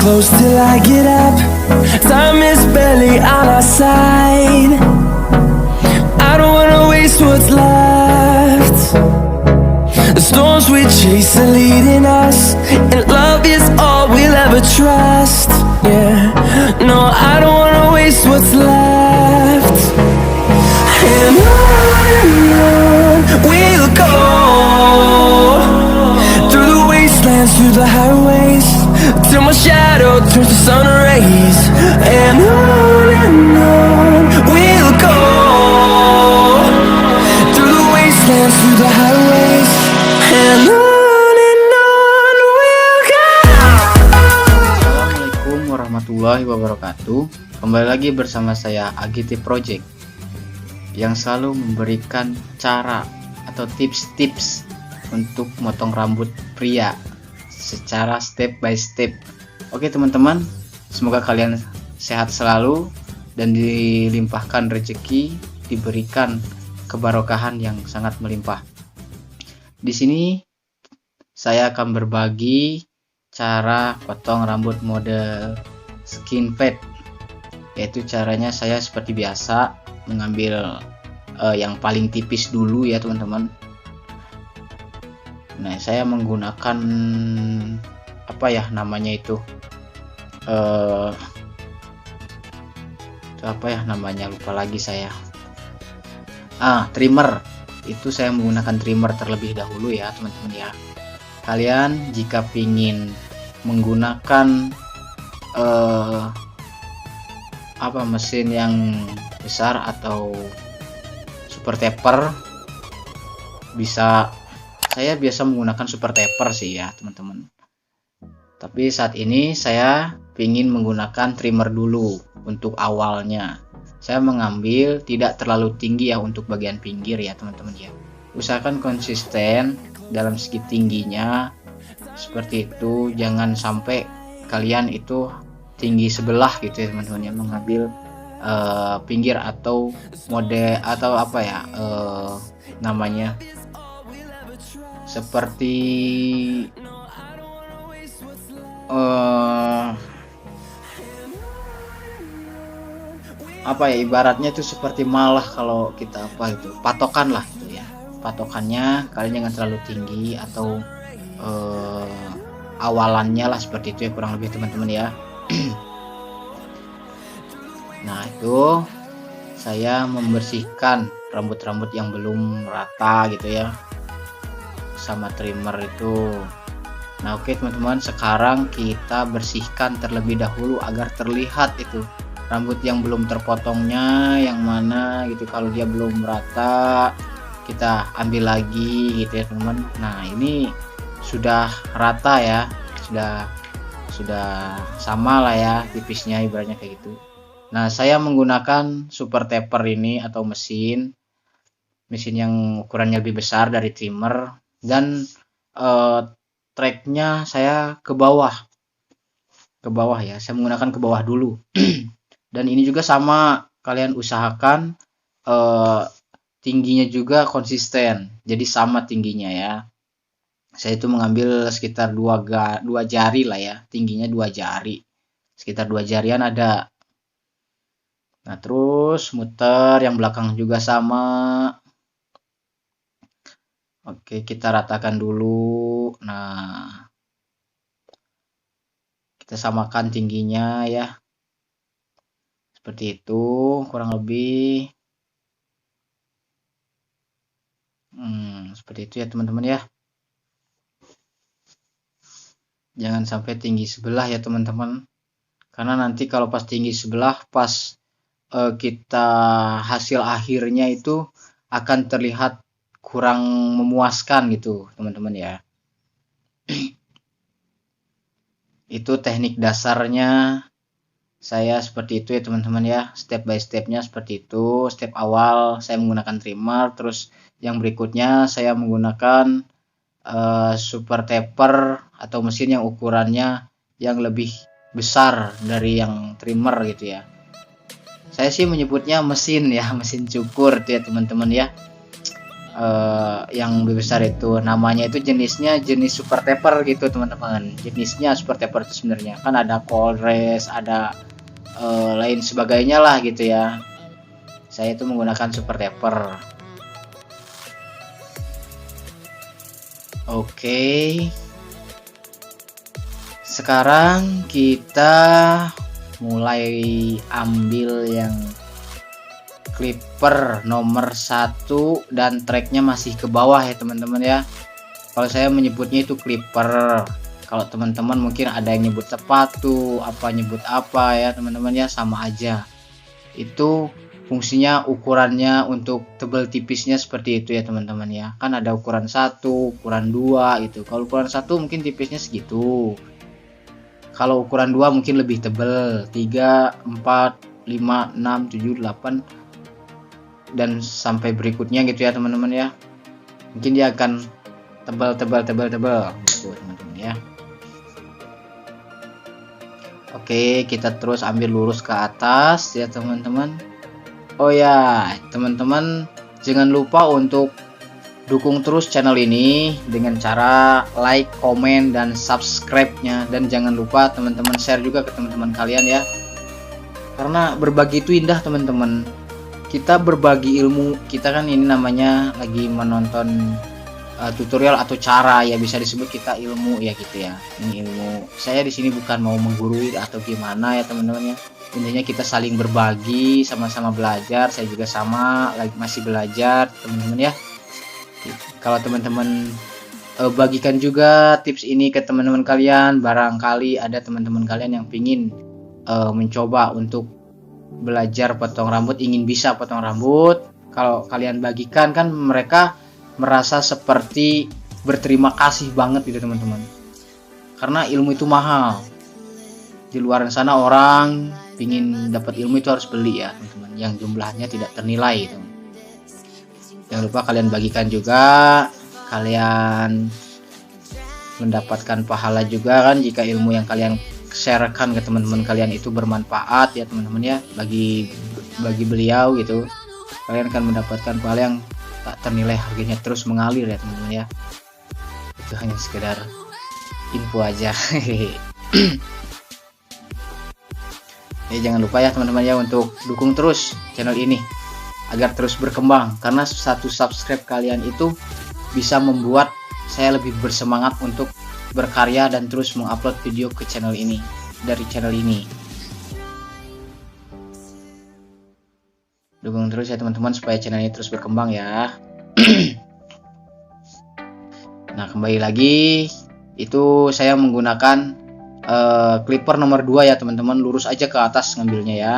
close till I get up. Time is barely on our side. I don't wanna waste what's left. The storms we chase are leading us, and love is all we'll ever trust. Yeah, no, I don't wanna waste what's left. And on we'll go, through the wastelands, through the highways, till my shadow turns to sun rays. And on we'll go, through the wastelands, through the highways, and on we'll go. Assalamualaikum warahmatullahi wabarakatuh. Kembali lagi bersama saya AGT Project yang selalu memberikan cara atau tips-tips untuk motong rambut pria secara step by step. Oke teman-teman, semoga kalian sehat selalu dan dilimpahkan rezeki, diberikan keberkahan yang sangat melimpah. Di sini saya akan berbagi cara potong rambut model skin fade, yaitu caranya saya seperti biasa mengambil yang paling tipis dulu ya teman-teman. Nah, saya menggunakan apa ya namanya itu apa ya namanya, lupa lagi saya. Trimmer. Itu saya menggunakan trimmer terlebih dahulu ya teman-teman ya. Kalian jika ingin menggunakan mesin yang besar atau super taper, saya biasa menggunakan super taper sih ya teman-teman. Tapi saat ini saya ingin menggunakan trimmer dulu untuk awalnya. Saya mengambil tidak terlalu tinggi ya untuk bagian pinggir ya teman-teman ya. Usahakan konsisten dalam segi tingginya seperti itu, jangan sampai kalian itu tinggi sebelah gitu ya teman-teman ya, mengambil pinggir atau mode atau apa ya namanya, seperti apa ya, ibaratnya itu seperti malah kalau kita apa itu patokan lah itu ya, patokannya kalian jangan terlalu tinggi atau awalannya lah seperti itu ya, kurang lebih teman-teman ya. Nah, itu saya membersihkan rambut-rambut yang belum rata gitu ya sama trimmer itu. Nah, oke teman-teman, sekarang kita bersihkan terlebih dahulu agar terlihat itu rambut yang belum terpotongnya yang mana gitu. Kalau dia belum rata, kita ambil lagi gitu ya teman-teman. Nah, ini sudah rata ya, sudah sama lah ya tipisnya, ibaratnya kayak gitu. Nah, saya menggunakan super taper ini atau mesin yang ukurannya lebih besar dari trimmer, dan tracknya saya ke bawah ya, saya menggunakan ke bawah dulu. Dan ini juga sama, kalian usahakan tingginya juga konsisten, jadi sama tingginya ya. Saya itu mengambil sekitar 2 jari lah ya, tingginya 2 jari, sekitar 2 jarian ada. Nah, terus muter yang belakang juga sama. Oke, kita ratakan dulu. Nah, kita samakan tingginya ya, seperti itu kurang lebih. Seperti itu ya teman-teman ya. Jangan sampai tinggi sebelah ya teman-teman, karena nanti kalau pas tinggi sebelah, pas kita hasil akhirnya itu akan terlihat kurang memuaskan gitu teman-teman ya. Itu teknik dasarnya saya seperti itu ya teman-teman ya, step by stepnya seperti itu. Step awal saya menggunakan trimmer, terus yang berikutnya saya menggunakan super taper atau mesin yang ukurannya yang lebih besar dari yang trimmer gitu ya. Saya sih menyebutnya mesin ya, mesin cukur ya teman-teman ya. yang lebih besar itu namanya itu jenisnya jenis super taper gitu teman-teman. Jenisnya super taper itu sebenarnya kan ada Colress, ada lain sebagainya lah gitu ya. Saya itu menggunakan super taper. Oke. Sekarang kita mulai ambil yang clipper nomor 1 dan tracknya masih ke bawah ya teman-teman ya. Kalau saya menyebutnya itu clipper. Kalau teman-teman mungkin ada yang nyebut sepatu, nyebut apa ya teman-teman ya, sama aja. Itu fungsinya ukurannya untuk tebal tipisnya seperti itu ya teman-teman ya. Kan ada ukuran 1, ukuran 2 gitu. Kalau ukuran 1 mungkin tipisnya segitu. Kalau ukuran 2 mungkin lebih tebal, 3, 4, 5, 6, 7, 8 dan sampai berikutnya gitu ya teman-teman ya. Mungkin dia akan tebal gitu teman-teman ya. Oke, kita terus ambil lurus ke atas ya teman-teman. Oh ya, teman-teman jangan lupa untuk dukung terus channel ini dengan cara like, komen, dan subscribe-nya. Dan jangan lupa teman-teman share juga ke teman-teman kalian ya. Karena berbagi itu indah teman-teman. Kita berbagi ilmu, kita kan ini namanya lagi menonton tutorial atau cara ya, bisa disebut kita ilmu ya gitu ya. Ini ilmu. Saya di sini bukan mau menggurui atau gimana ya teman-teman ya. Intinya kita saling berbagi, sama-sama belajar. Saya juga sama, lagi masih belajar teman-teman ya. Kalau teman-teman bagikan juga tips ini ke teman-teman kalian, barangkali ada teman-teman kalian yang pingin mencoba untuk belajar potong rambut, ingin bisa potong rambut. Kalau kalian bagikan kan mereka merasa seperti berterima kasih banget gitu teman-teman, karena ilmu itu mahal. Di luar sana orang pingin dapat ilmu itu harus beli ya teman-teman, yang jumlahnya tidak ternilai gitu. Jangan lupa kalian bagikan juga, kalian mendapatkan pahala juga kan jika ilmu yang kalian sharekan ke teman-teman kalian itu bermanfaat ya teman-teman ya. Bagi beliau gitu, kalian akan mendapatkan pahala yang tak ternilai, harganya terus mengalir ya teman-teman ya. Itu hanya sekedar info aja. Ya, jangan lupa ya teman-teman ya untuk dukung terus channel ini agar terus berkembang, karena satu subscribe kalian itu bisa membuat saya lebih bersemangat untuk berkarya dan terus mengupload video ke channel ini, dari channel ini. Dukung terus ya teman-teman supaya channel ini terus berkembang ya. Nah, kembali lagi itu saya menggunakan clipper nomor 2 ya teman-teman. Lurus aja ke atas ngambilnya ya.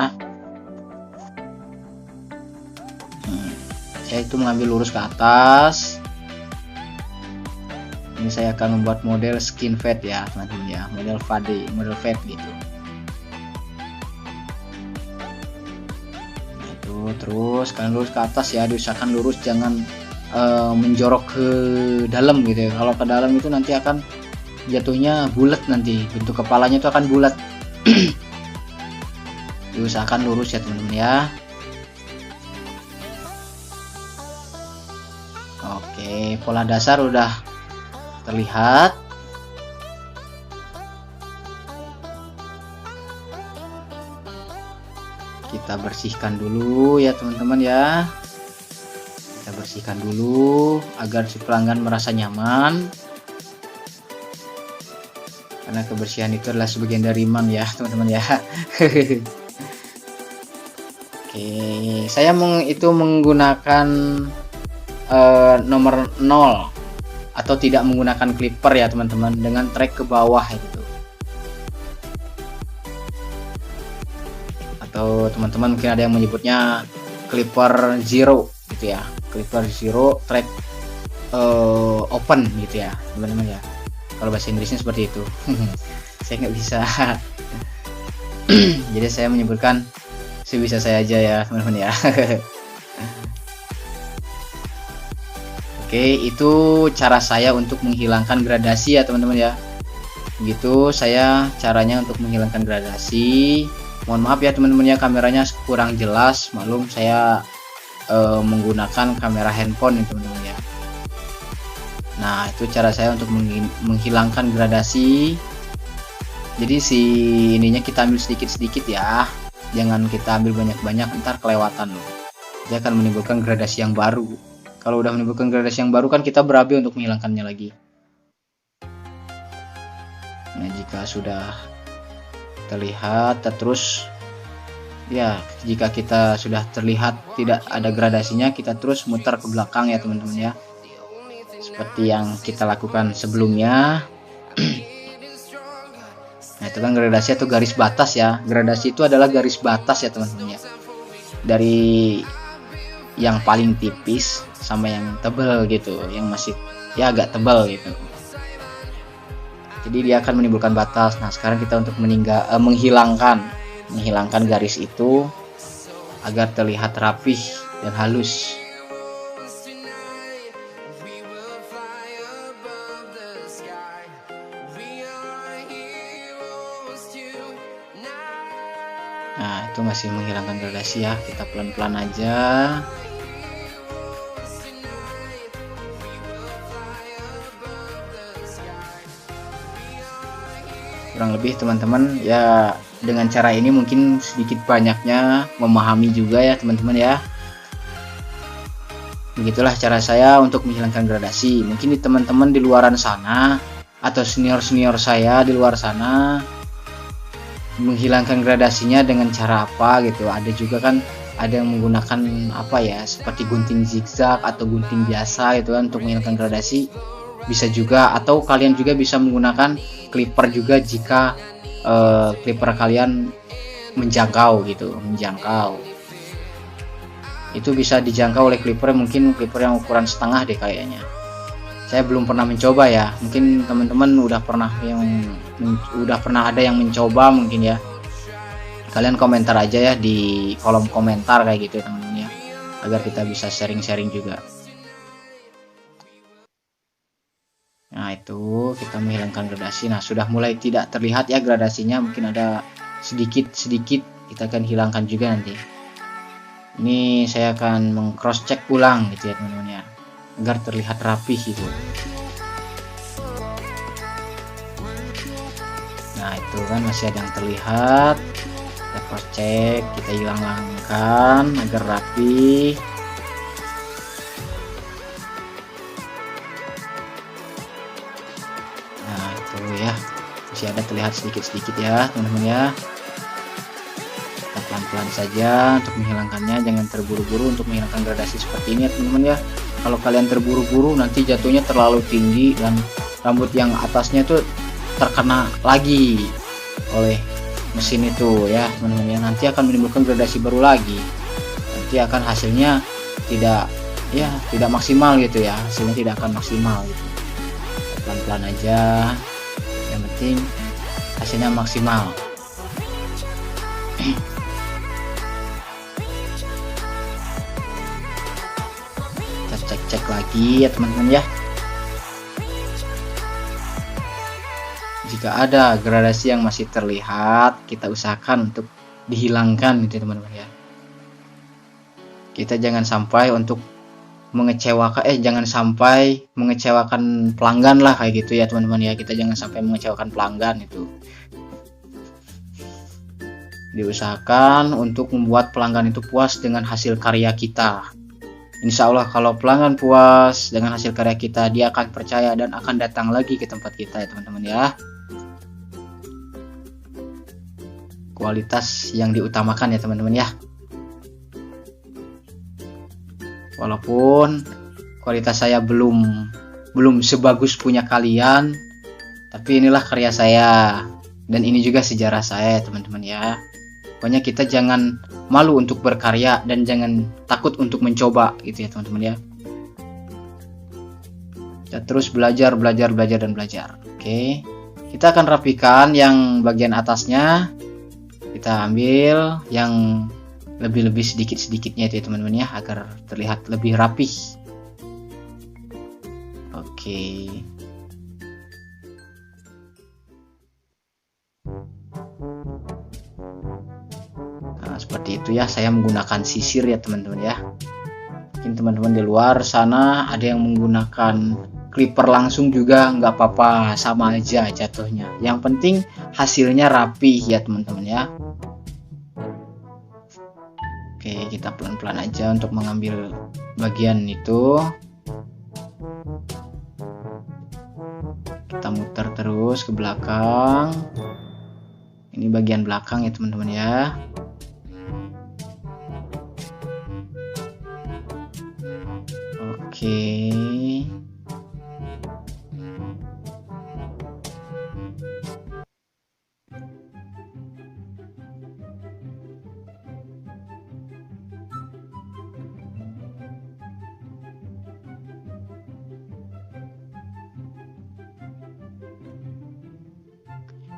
Saya itu mengambil lurus ke atas. Ini saya akan membuat model skin fade ya teman-teman ya, model fade gitu. Terus kalian lurus ke atas ya, diusahakan lurus, jangan menjorok ke dalam gitu ya. Kalau ke dalam itu nanti akan jatuhnya bulat, nanti bentuk kepalanya itu akan bulat. Diusahakan lurus ya teman-teman ya. Oke, pola dasar udah terlihat. Kita bersihkan dulu ya teman-teman ya. Kita bersihkan dulu agar si pelanggan merasa nyaman, karena kebersihan itu adalah sebagian dari iman ya teman-teman ya. Oke, saya menggunakan nomor 0 atau tidak menggunakan clipper ya teman-teman, dengan track ke bawah gitu. Atau teman-teman mungkin ada yang menyebutnya clipper zero gitu ya, clipper zero track open gitu ya teman-teman ya. Kalau bahasa Inggrisnya seperti itu. Saya nggak bisa. Jadi saya menyebutkan sebisa saya aja ya teman-teman ya. Oke, itu cara saya untuk menghilangkan gradasi ya teman-teman ya. Gitu saya caranya untuk menghilangkan gradasi. Mohon maaf ya teman-teman ya, kameranya kurang jelas, maklum saya menggunakan kamera handphone ya teman-teman ya. Nah, itu cara saya untuk menghilangkan gradasi. Jadi si ininya kita ambil sedikit-sedikit ya, jangan kita ambil banyak-banyak, ntar kelewatan loh. Dia akan menimbulkan gradasi yang baru. Kalau udah menimbulkan gradasi yang baru kan kita berabe untuk menghilangkannya lagi. Nah, jika sudah terlihat terus ya, jika kita sudah terlihat tidak ada gradasinya, kita terus muter ke belakang ya teman-teman ya, seperti yang kita lakukan sebelumnya. Nah, itu kan gradasi atau garis batas ya. Gradasi itu adalah garis batas ya teman-teman ya, dari yang paling tipis sama yang tebal gitu, yang masih ya agak tebal gitu. Jadi dia akan menimbulkan batas. Nah, sekarang kita untuk menghilangkan garis itu agar terlihat rapih dan halus. Nah, itu masih menghilangkan gradasi ya, kita pelan-pelan aja. Kurang lebih teman-teman ya, dengan cara ini mungkin sedikit banyaknya memahami juga ya teman-teman ya. Begitulah cara saya untuk menghilangkan gradasi. Mungkin di teman-teman di luaran sana atau senior-senior saya di luar sana menghilangkan gradasinya dengan cara apa gitu. Ada juga kan, ada yang menggunakan apa ya, seperti gunting zigzag atau gunting biasa gitu kan untuk menghilangkan gradasi. Bisa juga, atau kalian juga bisa menggunakan clipper juga jika clipper kalian menjangkau gitu, itu bisa dijangkau oleh clipper, mungkin clipper yang ukuran setengah deh kayaknya. Saya belum pernah mencoba ya, mungkin teman-teman udah pernah ada yang mencoba mungkin ya. Kalian komentar aja ya di kolom komentar kayak gitu ya teman-teman ya, agar kita bisa sharing-sharing juga. Nah, itu kita menghilangkan gradasi. Nah, sudah mulai tidak terlihat ya gradasinya, mungkin ada sedikit-sedikit, kita akan hilangkan juga nanti. Ini saya akan meng-cross check ulang gitu ya teman-teman ya, agar terlihat rapih gitu. Nah, itu kan masih ada yang terlihat. Kita cross check, kita hilangkan agar rapi. Nah, itu ya, masih ada terlihat sedikit-sedikit ya teman-teman ya. Kita pelan-pelan saja untuk menghilangkannya, jangan terburu-buru untuk menghilangkan gradasi seperti ini ya teman-teman ya. Kalau kalian terburu-buru nanti jatuhnya terlalu tinggi dan rambut yang atasnya itu terkena lagi oleh mesin itu ya teman-teman ya. Nanti akan menimbulkan gradasi baru lagi, nanti akan hasilnya tidak maksimal gitu ya, hasilnya tidak akan maksimal gitu. Pelan-pelan aja, yang penting hasilnya maksimal. Kita cek-cek lagi ya teman-teman ya. Jika ada gradasi yang masih terlihat, kita usahakan untuk dihilangkan gitu teman-teman ya. Kita jangan sampai untuk jangan sampai mengecewakan pelanggan lah kayak gitu ya teman-teman ya. Kita jangan sampai mengecewakan pelanggan itu. Diusahakan untuk membuat pelanggan itu puas dengan hasil karya kita. Insya Allah kalau pelanggan puas dengan hasil karya kita, dia akan percaya dan akan datang lagi ke tempat kita ya teman-teman ya. Kualitas yang diutamakan ya teman-teman ya. Walaupun kualitas saya belum sebagus punya kalian, tapi inilah karya saya dan ini juga sejarah saya teman-teman ya. Pokoknya kita jangan malu untuk berkarya dan jangan takut untuk mencoba gitu ya teman-teman ya. Kita terus belajar dan belajar. Oke, kita akan rapikan yang bagian atasnya. Kita ambil yang lebih sedikit-sedikitnya itu ya teman-teman ya, agar terlihat lebih rapih. Oke. Nah, seperti itu ya, saya menggunakan sisir ya teman-teman ya. teman-teman di luar sana ada yang menggunakan clipper langsung juga nggak apa-apa, sama aja jatuhnya. Yang penting hasilnya rapi ya teman-teman ya. Oke, kita pelan-pelan aja untuk mengambil bagian itu. Kita muter terus ke belakang. Ini bagian belakang ya teman-teman ya. Oke.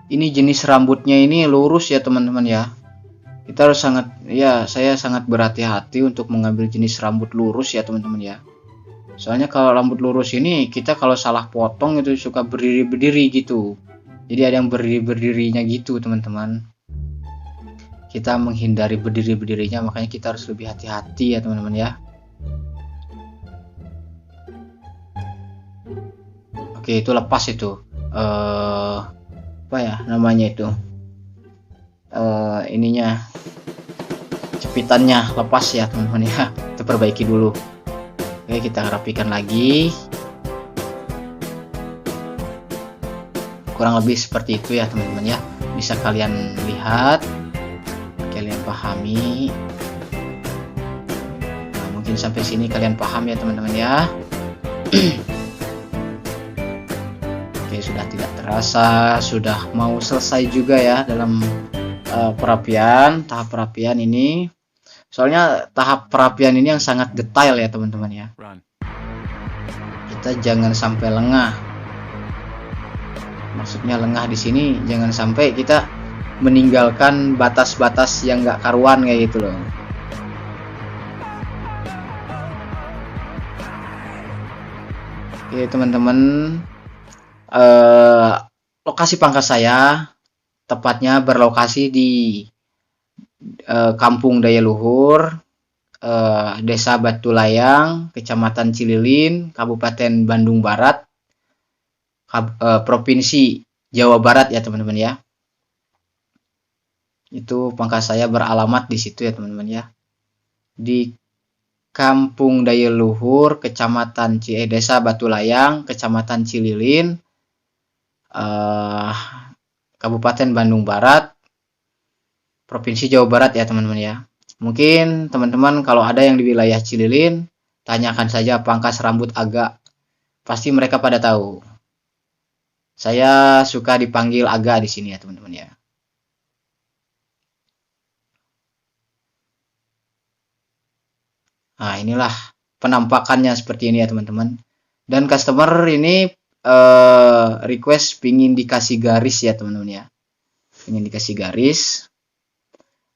Ini jenis rambutnya ini lurus ya teman-teman ya. Kita harus saya sangat berhati-hati untuk mengambil jenis rambut lurus ya teman-teman ya. Soalnya kalau rambut lurus ini kita kalau salah potong itu suka berdiri-berdiri gitu. Jadi ada yang berdiri-berdirinya gitu teman-teman. Kita menghindari berdiri-berdirinya, makanya kita harus lebih hati-hati ya teman-teman ya. Oke, itu lepas itu. Apa ya namanya itu? Ininya, jepitannya lepas ya teman-teman ya. Kita perbaiki dulu. Oke, kita rapikan lagi. Kurang lebih seperti itu ya teman-teman ya. Bisa kalian lihat, kalian pahami. Nah, mungkin sampai sini kalian paham ya teman-teman ya. Oke, sudah tidak terasa, sudah mau selesai juga ya dalam tahap perapian ini. Soalnya tahap perapian ini yang sangat detail ya teman-teman ya. Kita jangan sampai lengah. Maksudnya lengah di sini jangan sampai kita meninggalkan batas-batas yang nggak karuan kayak gitu loh. Oke teman-teman, lokasi pangkas saya tepatnya berlokasi di Kampung Daya Luhur, Desa Batu Layang, Kecamatan Cililin, Kabupaten Bandung Barat, Provinsi Jawa Barat ya teman-teman ya. Itu pangkas saya beralamat di situ ya teman-teman ya. Di Kampung Daya Luhur, Kecamatan Desa Batu Layang, Kecamatan Cililin, Kabupaten Bandung Barat, Provinsi Jawa Barat ya teman-teman ya. Mungkin teman-teman kalau ada yang di wilayah Cililin, tanyakan saja pangkas rambut Aga. Pasti mereka pada tahu. Saya suka dipanggil Aga di sini ya teman-teman ya. Nah, inilah penampakannya seperti ini ya teman-teman. Dan customer ini request pingin dikasih garis ya teman-teman ya. Pingin dikasih garis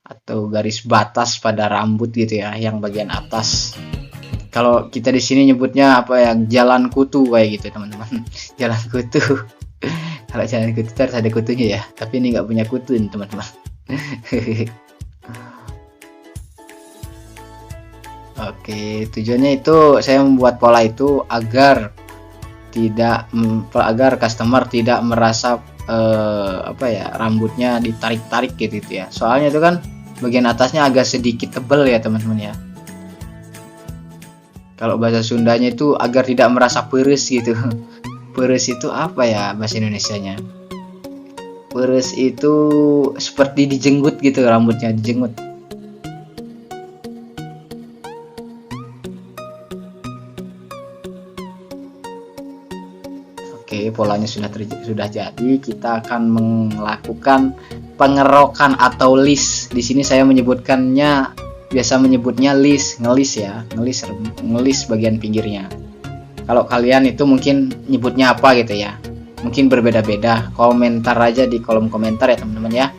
atau garis batas pada rambut gitu ya, yang bagian atas. Kalau kita di sini nyebutnya apa ya, jalan kutu kayak gitu teman-teman. Jalan kutu. Kalau jalan kutu harus ada kutunya ya, tapi ini nggak punya kutu teman-teman. Oke, tujuannya itu saya membuat pola itu agar customer tidak merasa rambutnya ditarik-tarik gitu ya. Soalnya itu kan bagian atasnya agak sedikit tebal ya teman-teman ya. Kalau bahasa Sundanya itu agar tidak merasa peres gitu. Peres itu apa ya bahasa Indonesianya? Peres itu seperti dijenggut gitu, rambutnya dijenggut. Oke, polanya sudah jadi. Kita akan melakukan pengerokan atau lis. Di sini saya biasa menyebutnya ngelis ya, ngelis bagian pinggirnya. Kalau kalian itu mungkin nyebutnya apa gitu ya, mungkin berbeda-beda. Komentar aja di kolom komentar ya teman-teman ya.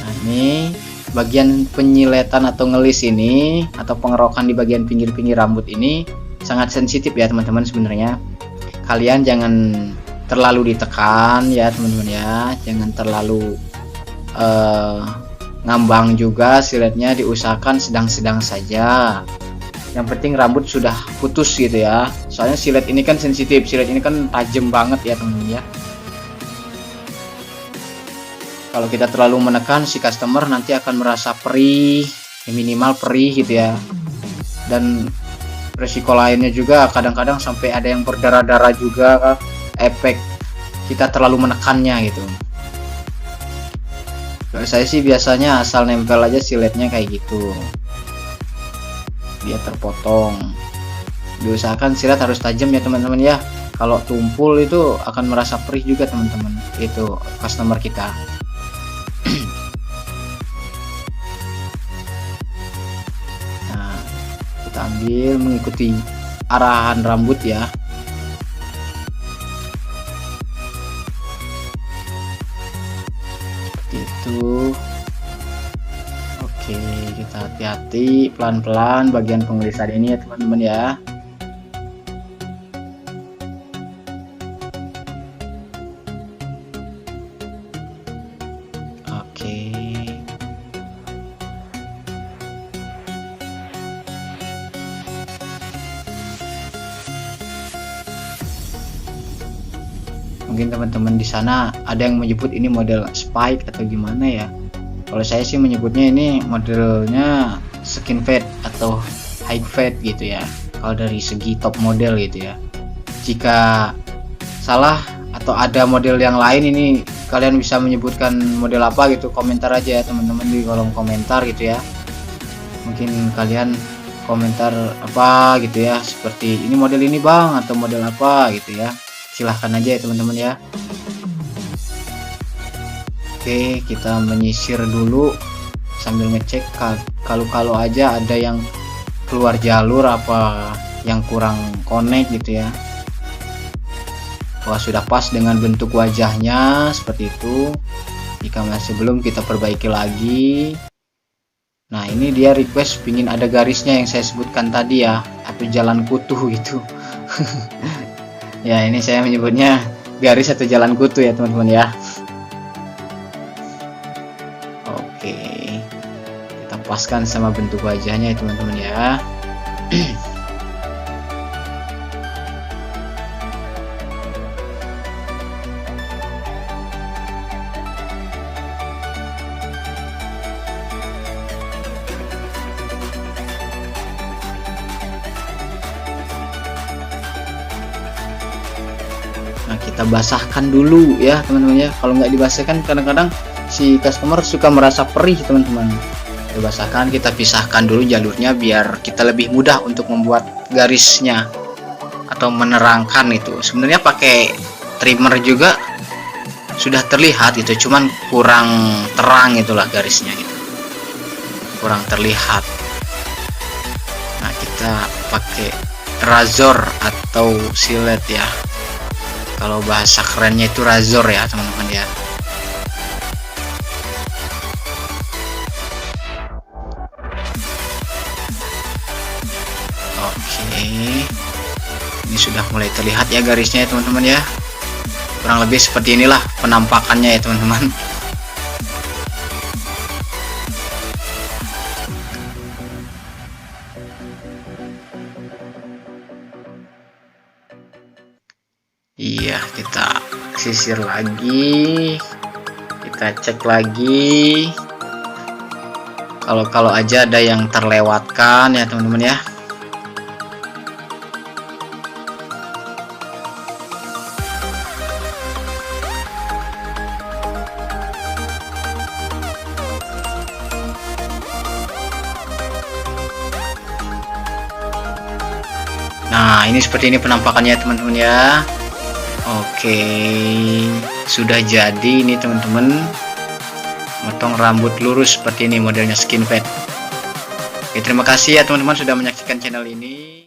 Nah, ini bagian penyiletan atau ngelis ini, atau pengerokan di bagian pinggir-pinggir rambut ini sangat sensitif ya teman-teman. Sebenarnya kalian jangan terlalu ditekan ya teman-teman ya, jangan terlalu ngambang juga siletnya, diusahakan sedang-sedang saja. Yang penting rambut sudah putus gitu ya, soalnya silet ini kan sensitif, silet ini kan tajam banget ya teman-teman ya. Kalau kita terlalu menekan, si customer nanti akan merasa perih, minimal perih gitu ya. Dan resiko lainnya juga kadang-kadang sampai ada yang berdarah-darah juga, efek kita terlalu menekannya gitu. Kalau saya sih biasanya asal nempel aja siletnya kayak gitu, dia terpotong. Diusahakan silet harus tajam ya teman-teman ya. Kalau tumpul itu akan merasa perih juga teman-teman, itu customer kita. Nah, kita ambil mengikuti arahan rambut ya. Seperti itu. Oke, kita hati-hati, pelan-pelan bagian pengelisan ini ya teman-teman ya. Oke. Mungkin teman-teman di sana ada yang menyebut ini model spike atau gimana ya. Kalau saya sih menyebutnya ini modelnya skin fade atau high fade gitu ya, kalau dari segi top model gitu ya. Jika salah atau ada model yang lain ini, kalian bisa menyebutkan model apa gitu, komentar aja ya teman-teman di kolom komentar gitu ya. Mungkin kalian komentar apa gitu ya, seperti ini model ini bang atau model apa gitu ya, silahkan aja ya teman-teman ya. Oke, kita menyisir dulu sambil ngecek kalau aja ada yang keluar jalur apa yang kurang connect gitu ya. Wah, sudah pas dengan bentuk wajahnya seperti itu. Jika masih belum, kita perbaiki lagi. Nah, ini dia request pingin ada garisnya yang saya sebutkan tadi ya, atau jalan kutu gitu. Ya, ini saya menyebutnya garis atau jalan kutu ya teman-teman ya. Oke, kita paskan sama bentuk wajahnya ya teman-teman ya. Nah, kita basahkan dulu ya teman-teman ya. Kalau nggak dibasahkan kadang-kadang si customer suka merasa perih teman-teman. Dibasahkan, kita pisahkan dulu jalurnya biar kita lebih mudah untuk membuat garisnya atau menerangkan itu. Sebenarnya pakai trimmer juga sudah terlihat itu, cuman kurang terang itulah garisnya gitu, kurang terlihat. Nah, kita pakai razor atau silet ya, kalau bahasa kerennya itu razor ya teman-teman ya. Oke, ini sudah mulai terlihat ya garisnya ya teman-teman ya. Kurang lebih seperti inilah penampakannya ya teman-teman. Iya, kita sisir lagi, kita cek lagi. Kalau aja ada yang terlewatkan ya teman-teman ya. Nah, ini seperti ini penampakannya teman-teman ya. Oke, sudah jadi ini teman-teman, motong rambut lurus seperti ini modelnya skin fade. Oke, terima kasih ya teman-teman sudah menyaksikan channel ini.